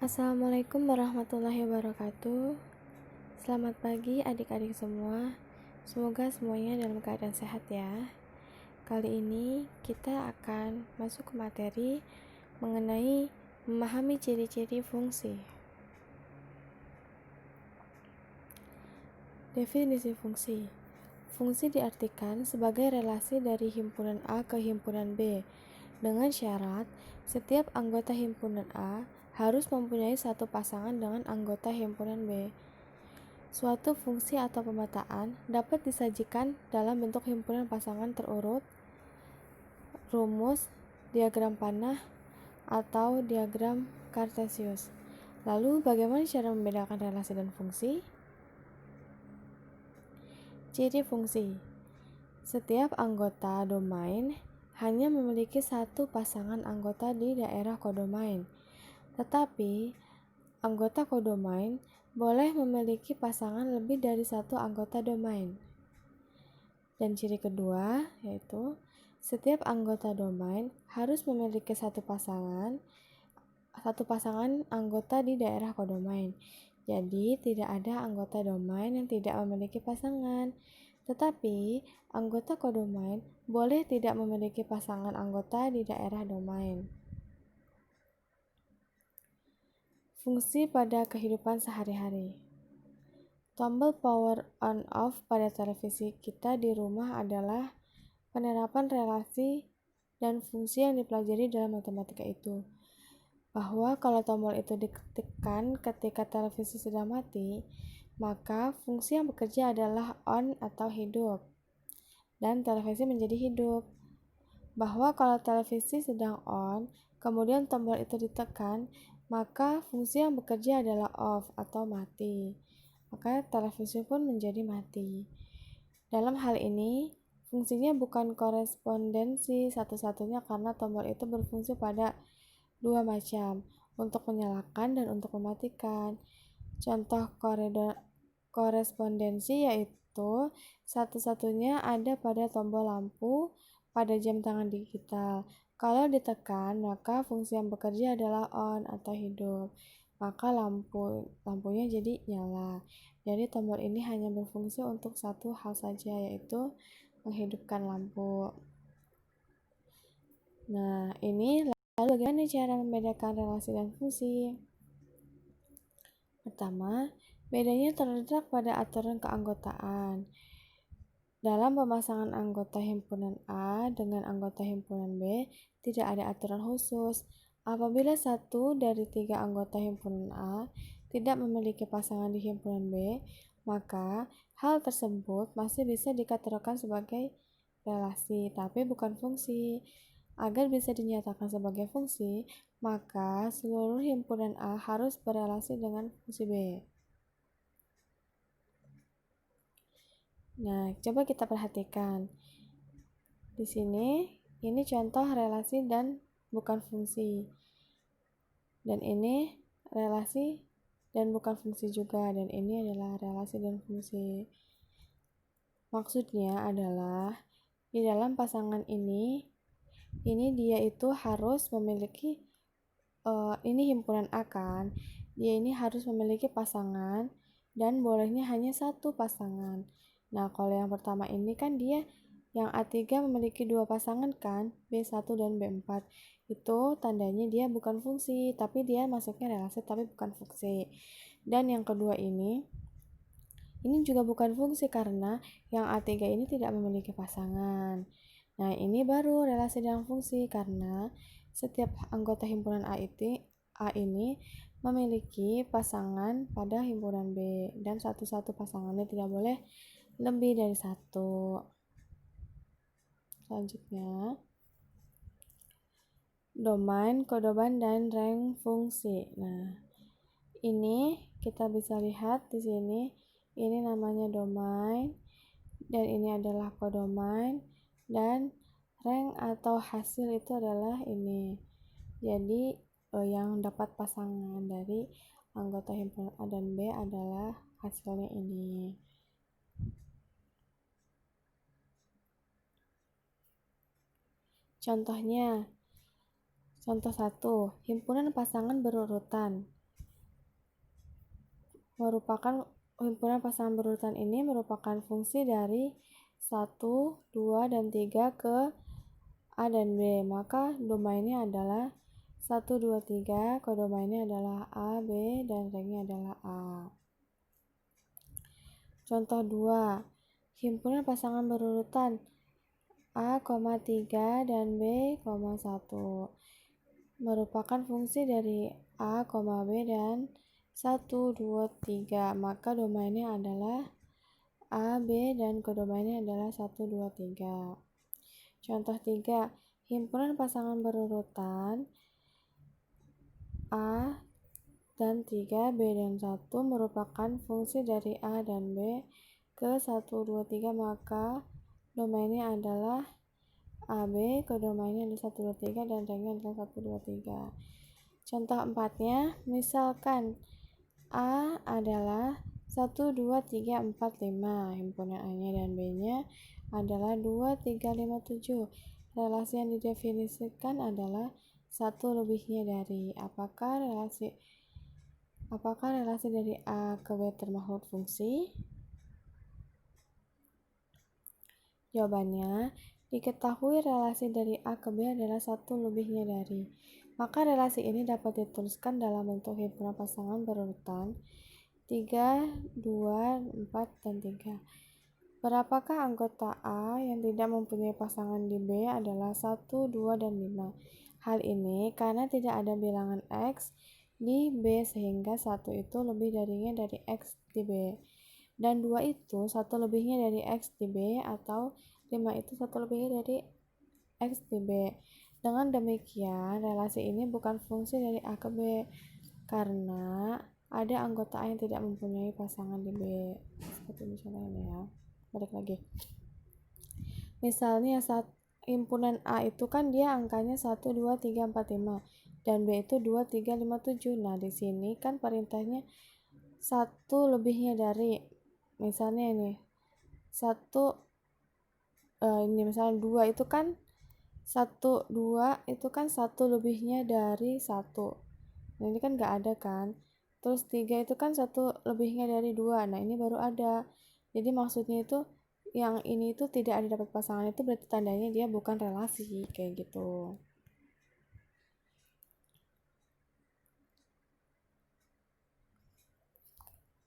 Assalamualaikum warahmatullahi wabarakatuh. Selamat pagi adik-adik semua. Semoga semuanya dalam keadaan sehat ya. Kali ini kita akan masuk ke materi mengenai memahami ciri-ciri fungsi. Definisi fungsi. Fungsi diartikan sebagai relasi dari himpunan A ke himpunan B dengan syarat setiap anggota himpunan A harus mempunyai satu pasangan dengan anggota himpunan B. Suatu fungsi atau pemetaan dapat disajikan dalam bentuk himpunan pasangan terurut, rumus, diagram panah, atau diagram Kartesius. Lalu bagaimana cara membedakan relasi dan fungsi? Ciri fungsi. Setiap anggota domain hanya memiliki satu pasangan anggota di daerah kodomain. Tetapi anggota kodomain boleh memiliki pasangan lebih dari satu anggota domain. Dan ciri kedua yaitu setiap anggota domain harus memiliki satu pasangan anggota di daerah kodomain. Jadi tidak ada anggota domain yang tidak memiliki pasangan. Tetapi anggota kodomain boleh tidak memiliki pasangan anggota di daerah domain. Fungsi pada kehidupan sehari-hari. Tombol power on off pada televisi kita di rumah adalah penerapan relasi dan fungsi yang dipelajari dalam matematika itu. Bahwa kalau tombol itu ditekan ketika televisi sedang mati, maka fungsi yang bekerja adalah on atau hidup, dan televisi menjadi hidup. Bahwa kalau televisi sedang on, kemudian tombol itu ditekan, maka fungsi yang bekerja adalah off atau mati. Maka televisi pun menjadi mati. Dalam hal ini, fungsinya bukan korespondensi satu-satunya karena tombol itu berfungsi pada dua macam, untuk menyalakan dan untuk mematikan. Contoh korespondensi yaitu satu-satunya ada pada tombol lampu pada jam tangan digital. Kalau ditekan, maka fungsi yang bekerja adalah on atau hidup. Maka lampunya jadi nyala. Jadi tombol ini hanya berfungsi untuk satu hal saja, yaitu menghidupkan lampu. Nah, ini lalu bagaimana cara membedakan relasi dan fungsi? Pertama, bedanya terletak pada aturan keanggotaan. Dalam pemasangan anggota himpunan A dengan anggota himpunan B, tidak ada aturan khusus. Apabila satu dari tiga anggota himpunan A tidak memiliki pasangan di himpunan B, maka hal tersebut masih bisa dikategorikan sebagai relasi, tapi bukan fungsi. Agar bisa dinyatakan sebagai fungsi, maka seluruh himpunan A harus berelasi dengan fungsi B. Nah, coba kita perhatikan. Di sini, ini contoh relasi dan bukan fungsi. Dan ini relasi dan bukan fungsi juga. Dan ini adalah relasi dan fungsi. Maksudnya adalah, di dalam pasangan ini dia itu harus memiliki, ini himpunan A kan. Dia ini harus memiliki pasangan dan bolehnya hanya satu pasangan. Nah, kalau yang pertama ini kan dia yang A3 memiliki dua pasangan kan, B1 dan B4. Itu tandanya dia bukan fungsi, tapi dia masuknya relasi tapi bukan fungsi. Dan yang kedua ini juga bukan fungsi karena yang A3 ini tidak memiliki pasangan. Nah, ini baru relasi dengan fungsi karena setiap anggota himpunan A ini memiliki pasangan pada himpunan B dan satu-satu pasangannya tidak boleh lebih dari satu. Selanjutnya, domain, kodomain, dan rank fungsi. Nah, ini kita bisa lihat di sini. Ini namanya domain dan ini adalah kodomain dan rank atau hasil itu adalah ini. Jadi yang dapat pasangan dari anggota himpunan A dan B adalah hasilnya ini. Contohnya, contoh 1, himpunan pasangan berurutan. merupakan himpunan pasangan berurutan ini merupakan fungsi dari 1, 2, dan 3 ke A dan B. Maka domainnya adalah 1, 2, 3, kodomainnya adalah A, B, dan rangnya adalah A. Contoh 2. Himpunan pasangan berurutan A, 3 dan B, 1 merupakan fungsi dari A, B, dan 1, 2, 3. Maka domainnya adalah A, B, dan kodomainnya adalah 1, 2, 3. Contoh 3. Himpunan pasangan berurutan A dan 3, B dan 1 merupakan fungsi dari A dan B ke 1, 2, 3, maka domainnya adalah AB, kodomainnya adalah 1, 2, 3, dan rangnya adalah 1, 2, 3. Contoh 4-nya, misalkan A adalah 1, 2, 3, 4, 5, himpunan A-nya dan B-nya adalah 2, 3, 5, 7. Relasi yang didefinisikan adalah 1 lebihnya dari. Apakah relasi dari A ke B termasuk fungsi? Jawabannya, diketahui relasi dari A ke B adalah 1 lebihnya dari. Maka relasi ini dapat dituliskan dalam bentuk himpunan pasangan berurutan 3, 2, 4, dan 3. Berapakah anggota A yang tidak mempunyai pasangan di B adalah 1, 2, dan 5. Hal ini karena tidak ada bilangan X di B sehingga 1 itu lebih darinya dari X di B. Dan 2 itu 1 lebihnya dari X di B atau 5 itu 1 lebihnya dari X di B. Dengan demikian, relasi ini bukan fungsi dari A ke B karena ada anggota A yang tidak mempunyai pasangan di B. Seperti misalnya ini ya. Balik lagi. Misalnya himpunan A itu kan dia angkanya 1, 2, 3, 4, 5 dan B itu 2, 3, 5, 7. Nah, di sini kan perintahnya 1 lebihnya dari, misalnya ini 1 ini misalnya 2 itu kan 1, 2 itu kan 1 lebihnya dari 1. Nah, ini kan nggak ada kan. Terus 3 itu kan 1 lebihnya dari 2. Nah, ini baru ada. Jadi maksudnya itu yang ini itu tidak ada dapat pasangan, itu berarti tandanya dia bukan relasi kayak gitu.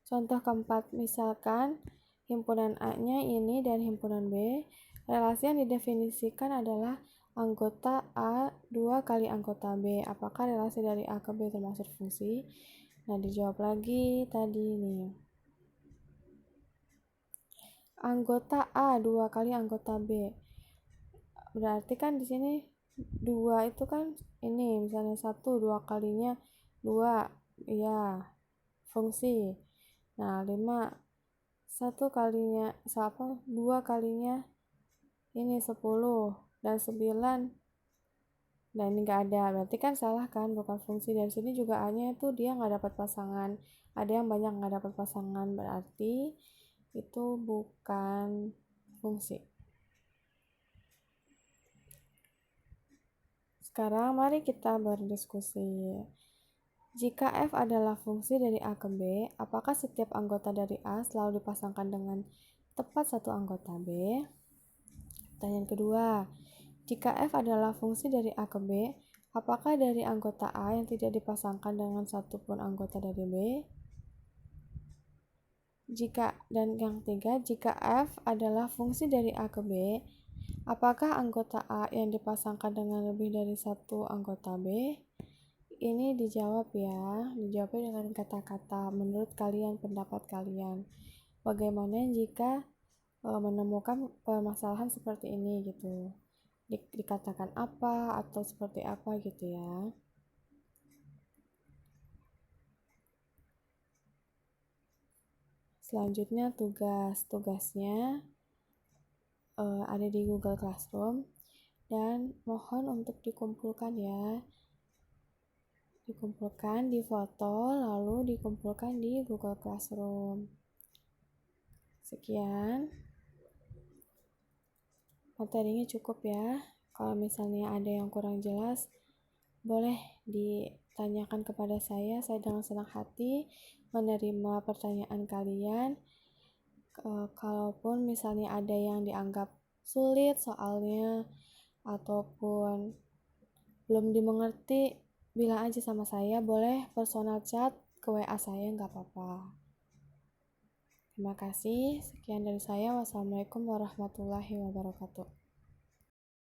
Contoh keempat, misalkan himpunan A-nya ini dan himpunan B, relasi yang didefinisikan adalah anggota A 2 kali anggota B. Apakah relasi dari A ke B termasuk fungsi? Nah, dijawab lagi tadi nih. Anggota A 2 kali anggota B. Berarti kan di sini 2 itu kan ini misalnya 1 2 kalinya 2, iya, fungsi. Nah, 5 1 kalinya 2 kalinya ini 10 dan 9. Dan ini nggak ada, berarti kan salah kan, bukan fungsi. Dan sini juga A-nya itu dia nggak dapat pasangan, ada yang banyak nggak dapat pasangan, berarti itu bukan fungsi. Sekarang mari kita berdiskusi. Jika F adalah fungsi dari A ke B, apakah setiap anggota dari A selalu dipasangkan dengan tepat satu anggota B? Pertanyaan kedua, jika F adalah fungsi dari A ke B, apakah dari anggota A yang tidak dipasangkan dengan satupun anggota dari B? Dan yang ketiga, jika F adalah fungsi dari A ke B, apakah anggota A yang dipasangkan dengan lebih dari satu anggota B? Ini dijawab ya, dijawabnya dengan kata-kata menurut kalian, pendapat kalian. Bagaimana jika menemukan permasalahan seperti ini gitu, dikatakan apa atau seperti apa gitu ya. Selanjutnya tugasnya ada di Google Classroom dan mohon untuk dikumpulkan ya, dikumpulkan di foto lalu dikumpulkan di Google Classroom. Sekian materinya, cukup ya. Kalau misalnya ada yang kurang jelas boleh di tanyakan kepada saya dengan senang hati menerima pertanyaan kalian. Kalaupun misalnya ada yang dianggap sulit soalnya ataupun belum dimengerti, bilang aja sama saya, boleh personal chat ke WA saya, nggak apa-apa. Terima kasih, sekian dari saya. Wassalamualaikum warahmatullahi wabarakatuh.